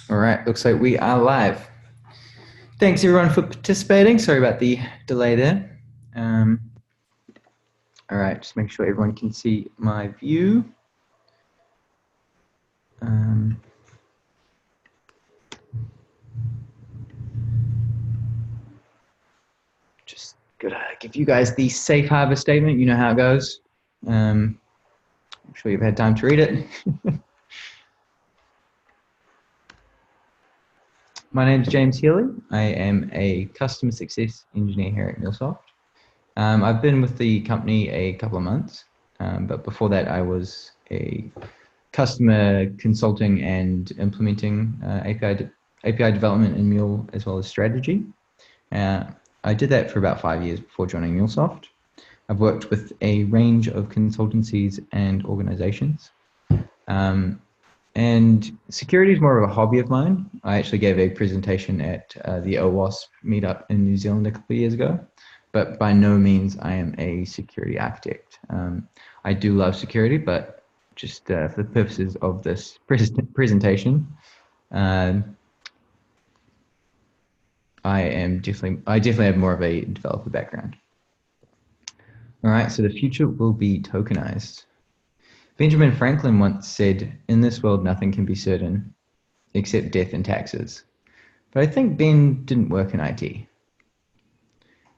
All right, looks like we are live. Thanks everyone for participating. Sorry about the delay there. All right, just make sure everyone can see my view. Just gotta give you guys the safe harbor statement. You know how it goes. I'm sure you've had time to read it. My name is James Healy. I am a customer success engineer here at MuleSoft. I've been with the company a couple of months, but before that I was a customer consulting and implementing API development in Mule as well as strategy. I did that for about 5 years before joining MuleSoft. I've worked with a range of consultancies and organizations. And security is more of a hobby of mine. I actually gave a presentation at the OWASP meetup in New Zealand a couple of years ago, but by no means I am a security architect. I do love security, but just for the purposes of this presentation, I definitely have more of a developer background. All right, so the future will be tokenized. Benjamin Franklin once said, "In this world, nothing can be certain except death and taxes." But I think Ben didn't work in IT.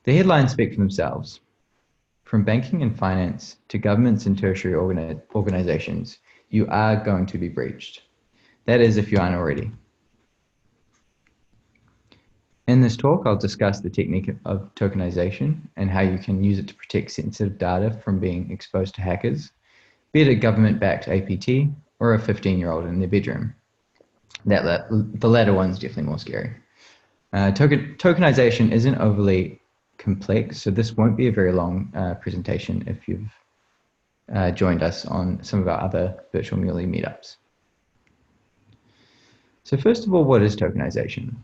The headlines speak for themselves. From banking and finance to governments and tertiary organizations, you are going to be breached. That is, if you aren't already. In this talk, I'll discuss the technique of tokenization and how you can use it to protect sensitive data from being exposed to hackers, be it a government-backed APT or a 15-year-old in their bedroom. The latter one's definitely more scary. Tokenization isn't overly complex, so this won't be a very long presentation if you've joined us on some of our other VirtualMuleys meetups. So first of all, what is tokenization?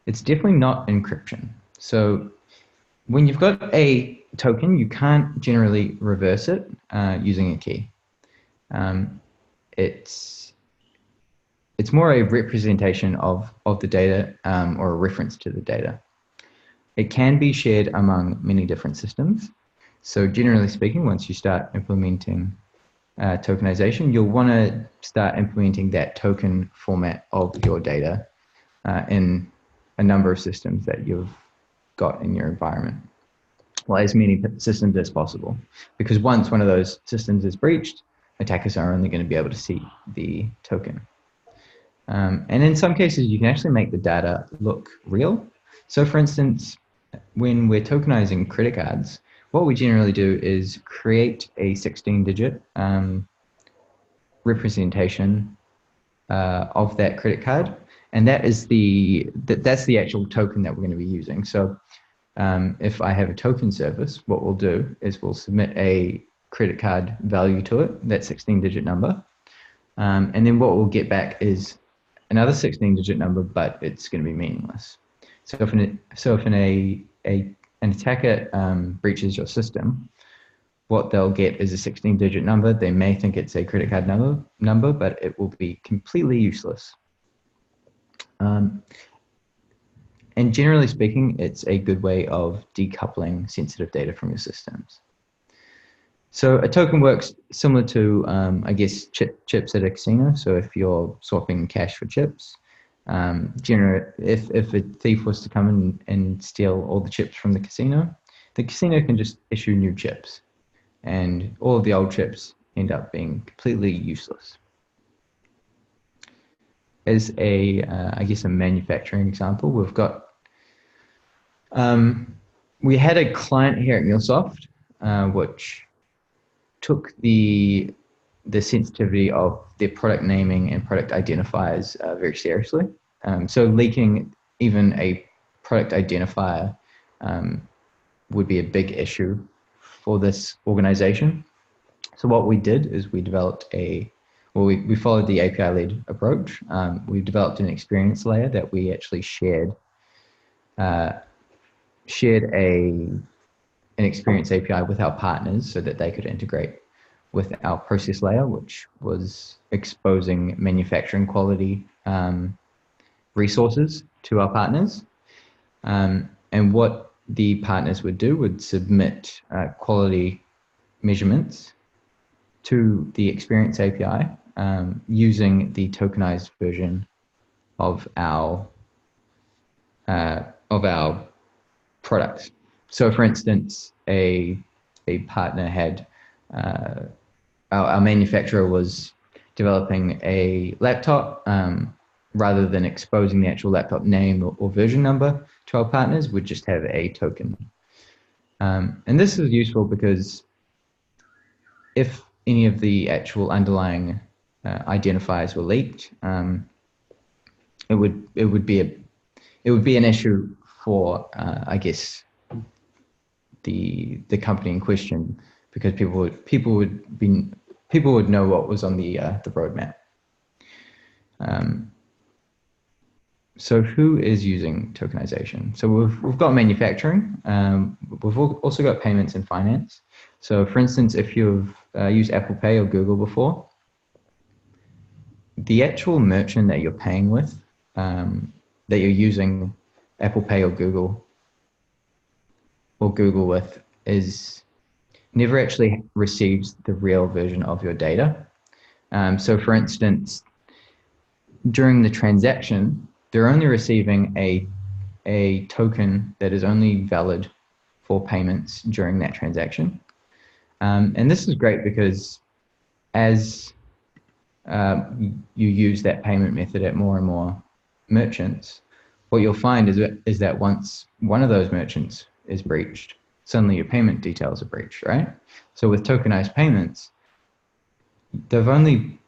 It's definitely not encryption. So when you've got a token, you can't generally reverse it using a key. It's more a representation of the data or a reference to the data. It can be shared among many different systems. So generally speaking, once you start implementing tokenization, you'll want to start implementing that token format of your data in a number of systems that you've got in your environment. Well, as many systems as possible, because once one of those systems is breached, attackers are only going to be able to see the token. And in some cases, you can actually make the data look real. So for instance, when we're tokenizing credit cards, what we generally do is create a 16-digit representation of that credit card, and that's the actual token that we're going to be using. So if I have a token service, what we'll do is we'll submit a credit card value to it, that 16-digit number, and then what we'll get back is another 16-digit number, but it's going to be meaningless. So if an attacker breaches your system, what they'll get is a 16-digit number. They may think it's a credit card number, but it will be completely useless. And generally speaking, it's a good way of decoupling sensitive data from your systems. So a token works similar to, I guess, chips at a casino. So if you're swapping cash for chips, if a thief was to come in and steal all the chips from the casino can just issue new chips, and all of the old chips end up being completely useless. As I guess a manufacturing example, we've got, we had a client here at MuleSoft, which took the sensitivity of their product naming and product identifiers very seriously. So leaking even a product identifier would be a big issue for this organization. So what we did is we developed we followed the API-led approach. We developed an experience layer that we actually shared an experience API with our partners so that they could integrate with our process layer, which was exposing manufacturing quality resources to our partners. And what the partners would do would submit quality measurements to the Experience API using the tokenized version of our products. So, for instance, a partner had our manufacturer was developing a laptop. Rather than exposing the actual laptop name or version number to our partners, would just have a token. And this is useful because if any of the actual underlying identifiers were leaked, it would be an issue for I guess the company in question, because people would know what was on the roadmap. So who is using tokenization? So we've got manufacturing. We've also got payments and finance. So for instance, if you've used Apple Pay or Google before, the actual merchant that you're paying with, that you're using Apple Pay or Google with, is never actually receives the real version of your data. So for instance, during the transaction, they're only receiving a token that is only valid for payments during that transaction. And this is great because as you use that payment method at more and more merchants, what you'll find is that once one of those merchants is breached, suddenly your payment details are breached, right? So with tokenized payments, they've only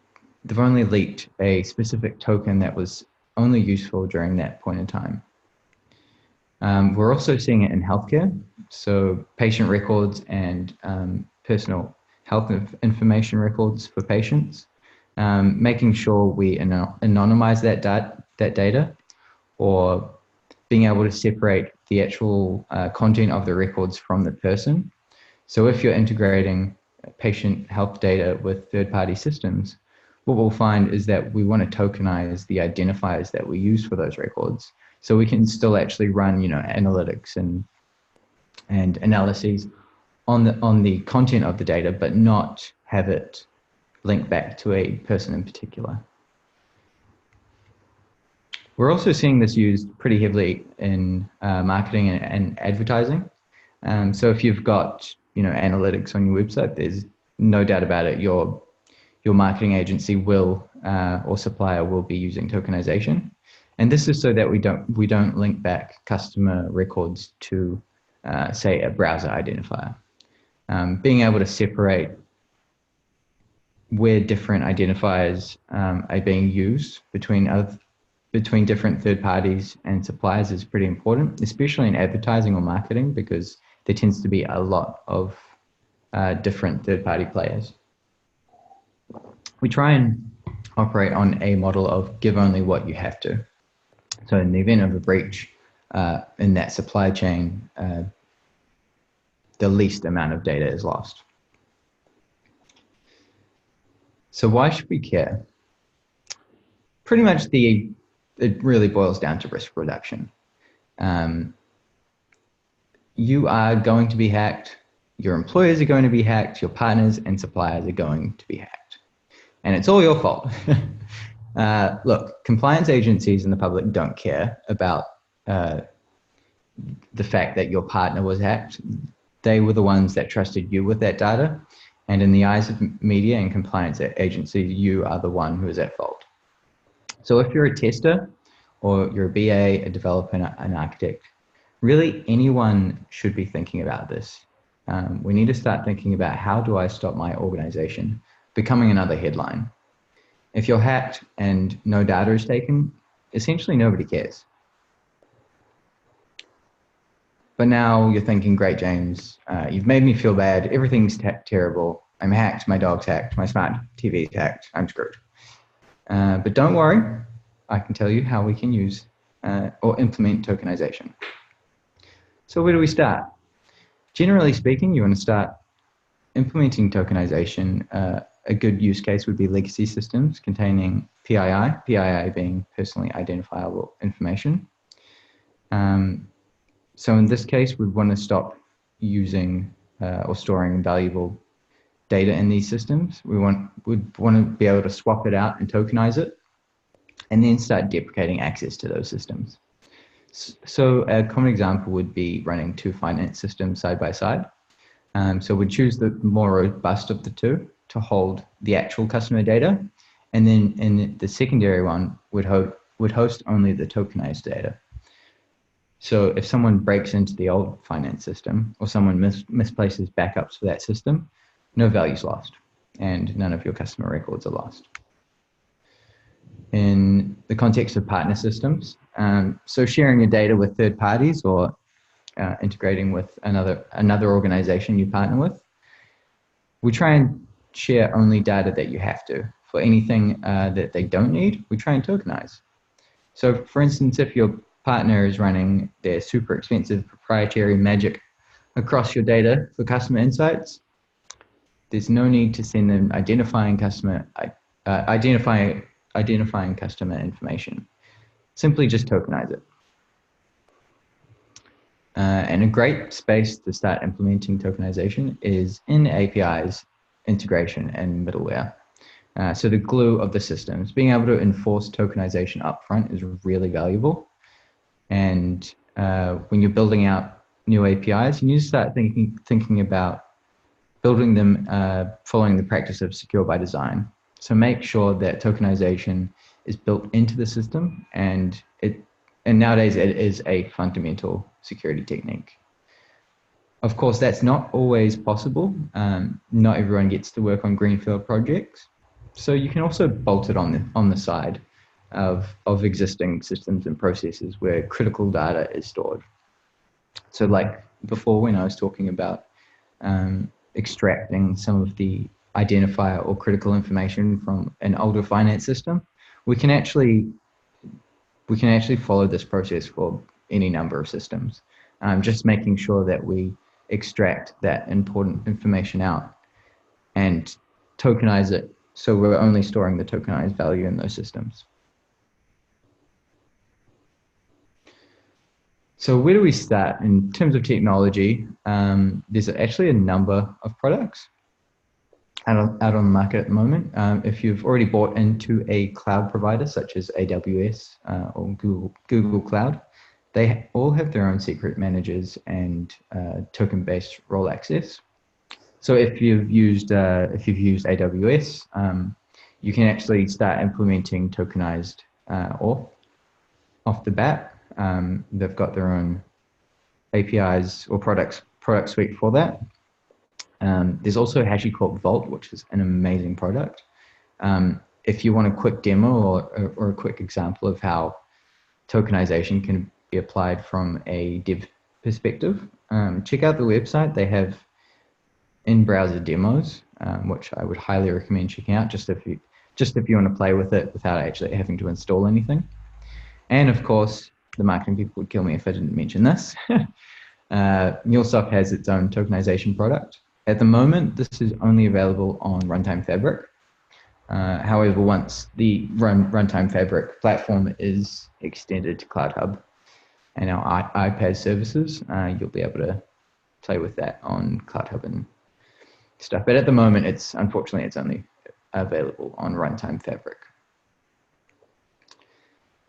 leaked a specific token that was only useful during that point in time. We're also seeing it in healthcare, so patient records and personal health information records for patients, making sure we anonymize that data, or being able to separate the actual content of the records from the person. So if you're integrating patient health data with third-party systems, what we'll find is that we want to tokenize the identifiers that we use for those records, so we can still actually run, analytics and analyses on the content of the data, but not have it linked back to a person in particular. We're also seeing this used pretty heavily in marketing and advertising. So if you've got analytics on your website, there's no doubt about it, your marketing agency will or supplier will be using tokenization, and this is so that we don't link back customer records to say a browser identifier. Being able to separate where different identifiers are being used between different third parties and suppliers is pretty important, especially in advertising or marketing, because there tends to be a lot of different third party players. We try and operate on a model of give only what you have to. So in the event of a breach in that supply chain, the least amount of data is lost. So why should we care? Pretty much it really boils down to risk reduction. You are going to be hacked, your employers are going to be hacked, your partners and suppliers are going to be hacked. And it's all your fault. Look, compliance agencies and the public don't care about the fact that your partner was hacked. They were the ones that trusted you with that data. And in the eyes of media and compliance agencies, you are the one who is at fault. So if you're a tester or you're a BA, a developer, an architect, really anyone should be thinking about this. We need to start thinking about, how do I stop my organization becoming another headline? If you're hacked and no data is taken, essentially nobody cares. But now you're thinking, great, James, you've made me feel bad. Everything's terrible. I'm hacked. My dog's hacked. My smart TV is hacked. I'm screwed. But don't worry. I can tell you how we can use or implement tokenization. So where do we start? Generally speaking, you want to start implementing tokenization. A good use case would be legacy systems containing PII being personally identifiable information. So in this case, we'd want to stop using or storing valuable data in these systems. We'd want to be able to swap it out and tokenize it, and then start deprecating access to those systems. So a common example would be running two finance systems side by side. So we'd choose the more robust of the two to hold the actual customer data, and then in the secondary one would host only the tokenized data. So if someone breaks into the old finance system, or someone misplaces backups for that system, no value's lost, and none of your customer records are lost. In the context of partner systems, so sharing your data with third parties or integrating with another organization you partner with, we try and share only data that you have to. For anything that they don't need, we try and tokenize. So for instance, if your partner is running their super expensive proprietary magic across your data for customer insights, there's no need to send them identifying customer information. Simply just tokenize it. And a great space to start implementing tokenization is in APIs, integration, and middleware. So the glue of the systems, being able to enforce tokenization upfront is really valuable. And when you're building out new APIs, you need to start thinking about building them following the practice of secure by design. So make sure that tokenization is built into the system, and nowadays it is a fundamental security technique. Of course, that's not always possible. Not everyone gets to work on greenfield projects. So you can also bolt it on the side of existing systems and processes where critical data is stored. So like before, when I was talking about extracting some of the identifier or critical information from an older finance system, we can actually follow this process for any number of systems. Just making sure that we extract that important information out and tokenize it, so we're only storing the tokenized value in those systems. So where do we start in terms of technology? There's actually a number of products out on the market at the moment. If you've already bought into a cloud provider such as AWS or Google Cloud, they all have their own secret managers and token-based role access. So if you've used AWS, you can actually start implementing tokenized off the bat. They've got their own APIs or product suite for that. There's also HashiCorp Vault, which is an amazing product. If you want a quick demo or a quick example of how tokenization can be applied from a dev perspective, check out the website. They have in-browser demos, which I would highly recommend checking out, just if you want to play with it without actually having to install anything. And of course, the marketing people would kill me if I didn't mention this. MuleSoft has its own tokenization product. At the moment, this is only available on Runtime Fabric. However, once the Runtime Fabric platform is extended to Cloud Hub and our iPad services, you'll be able to play with that on Cloud Hub and stuff. But at the moment, unfortunately it's only available on Runtime Fabric.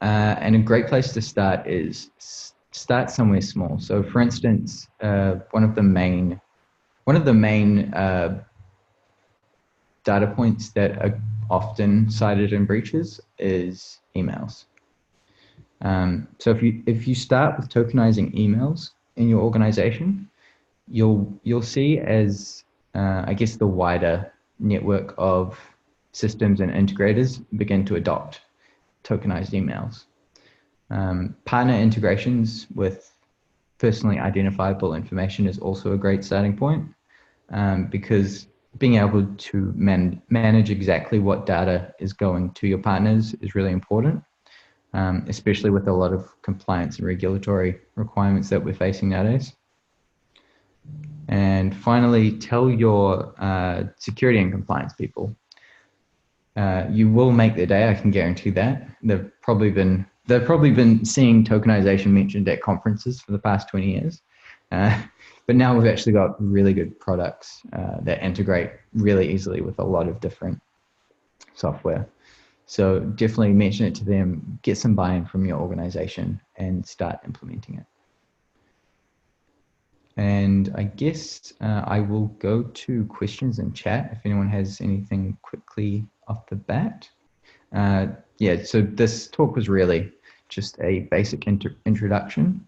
And a great place to start is start somewhere small. So for instance, one of the main data points that are often cited in breaches is emails. So if you start with tokenizing emails in your organization, you'll see as I guess the wider network of systems and integrators begin to adopt tokenized emails. Partner integrations with personally identifiable information is also a great starting point, because being able to manage exactly what data is going to your partners is really important, especially with a lot of compliance and regulatory requirements that we're facing nowadays. And finally, tell your security and compliance people You will make their day, I can guarantee that. They've probably been seeing tokenization mentioned at conferences for the past 20 years. But now we've actually got really good products that integrate really easily with a lot of different software. So definitely mention it to them, get some buy-in from your organization and start implementing it. And I guess I will go to questions in chat if anyone has anything quickly off the bat. Yeah, so this talk was really just a basic introduction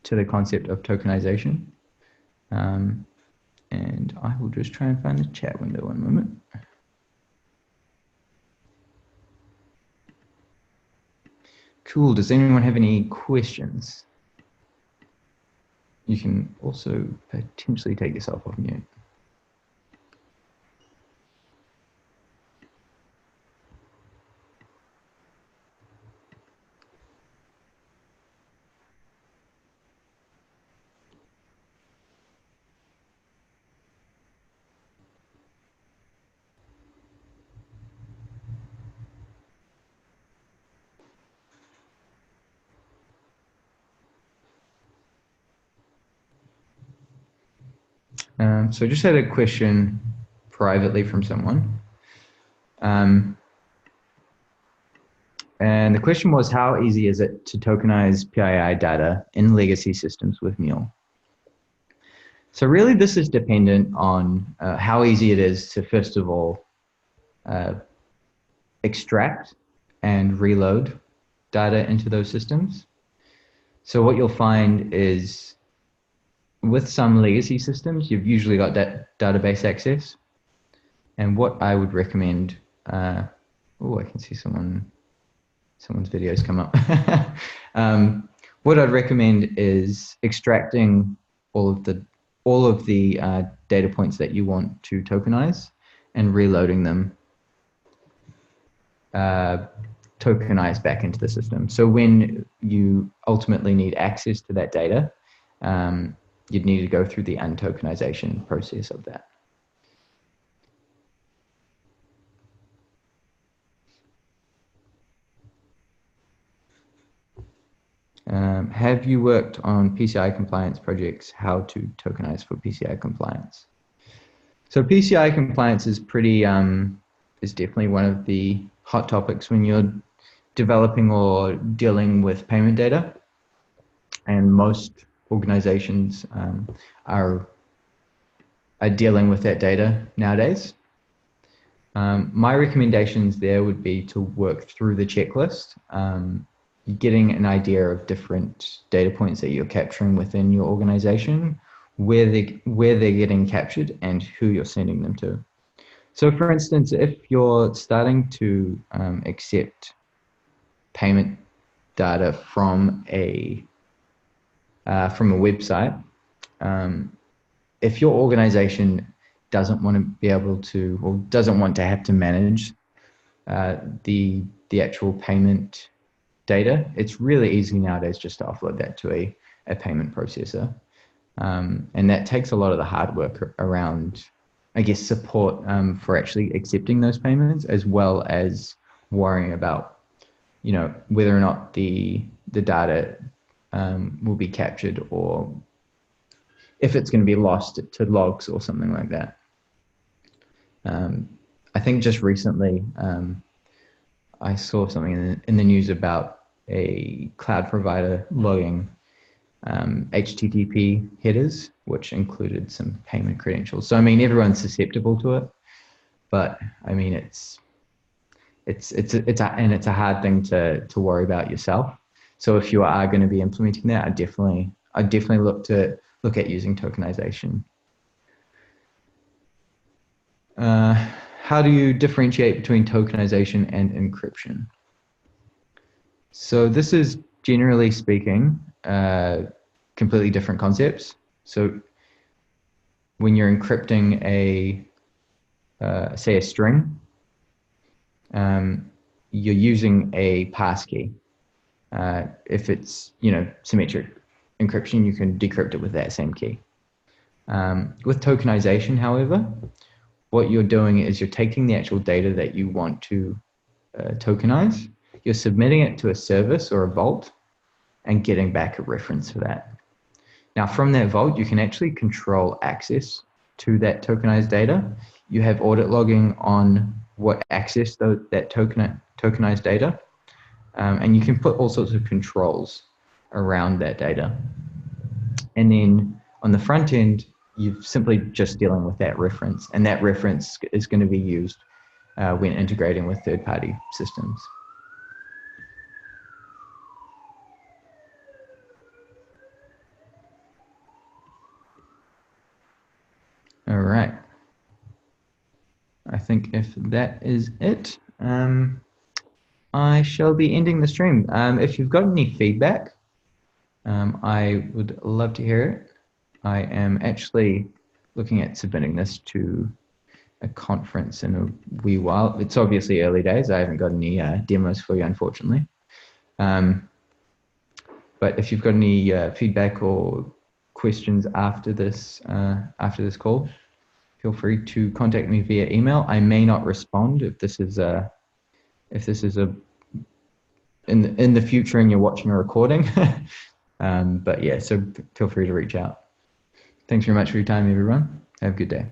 to the concept of tokenization. And I will just try and find the chat window one moment. Cool, does anyone have any questions? You can also potentially take yourself off mute. So I just had a question privately from someone. And the question was, how easy is it to tokenize PII data in legacy systems with Mule? So really this is dependent on how easy it is to, first of all, extract and reload data into those systems. So what you'll find is with some legacy systems, you've usually got that database access. And what I would recommend, oh, I can see someone's videos come up. What I'd recommend is extracting all of the data points that you want to tokenize and reloading them tokenized back into the system. So when you ultimately need access to that data, you'd need to go through the untokenization process of that. Have you worked on PCI compliance projects? How to tokenize for PCI compliance? So PCI compliance is pretty, is definitely one of the hot topics when you're developing or dealing with payment data. And most organizations are dealing with that data nowadays. My recommendations there would be to work through the checklist, getting an idea of different data points that you're capturing within your organization, where they're getting captured and who you're sending them to. So for instance, if you're starting to accept payment data from a website, if your organization doesn't want to be able to, or doesn't want to have to manage the actual payment data, it's really easy nowadays just to offload that to a payment processor. And that takes a lot of the hard work around, I guess, support for actually accepting those payments, as well as worrying about, you know, whether or not the data will be captured, or if it's going to be lost to logs or something like that. I think just recently I saw something in the news about a cloud provider logging HTTP headers, which included some payment credentials. So I mean, everyone's susceptible to it, but I mean, it's a hard thing to worry about yourself. So if you are going to be implementing that, I definitely look at using tokenization. How do you differentiate between tokenization and encryption? So this is, generally speaking, completely different concepts. So when you're encrypting say a string, you're using a passkey. If it's, you know, symmetric encryption, you can decrypt it with that same key. With tokenization, however, what you're doing is you're taking the actual data that you want to tokenize, you're submitting it to a service or a vault and getting back a reference for that. Now, from that vault, you can actually control access to that tokenized data. You have audit logging on what access that tokenized data, and you can put all sorts of controls around that data. And then on the front end, you're simply just dealing with that reference, and that reference is going to be used when integrating with third-party systems. All right. I think if that is it, I shall be ending the stream. If you've got any feedback, I would love to hear it. I am actually looking at submitting this to a conference in a wee while. It's obviously early days. I haven't got any demos for you, unfortunately. But if you've got any feedback or questions after this call, feel free to contact me via email. I may not respond if this is in the future and you're watching a recording. But yeah, so feel free to reach out. Thanks very much for your time, everyone. Have a good day.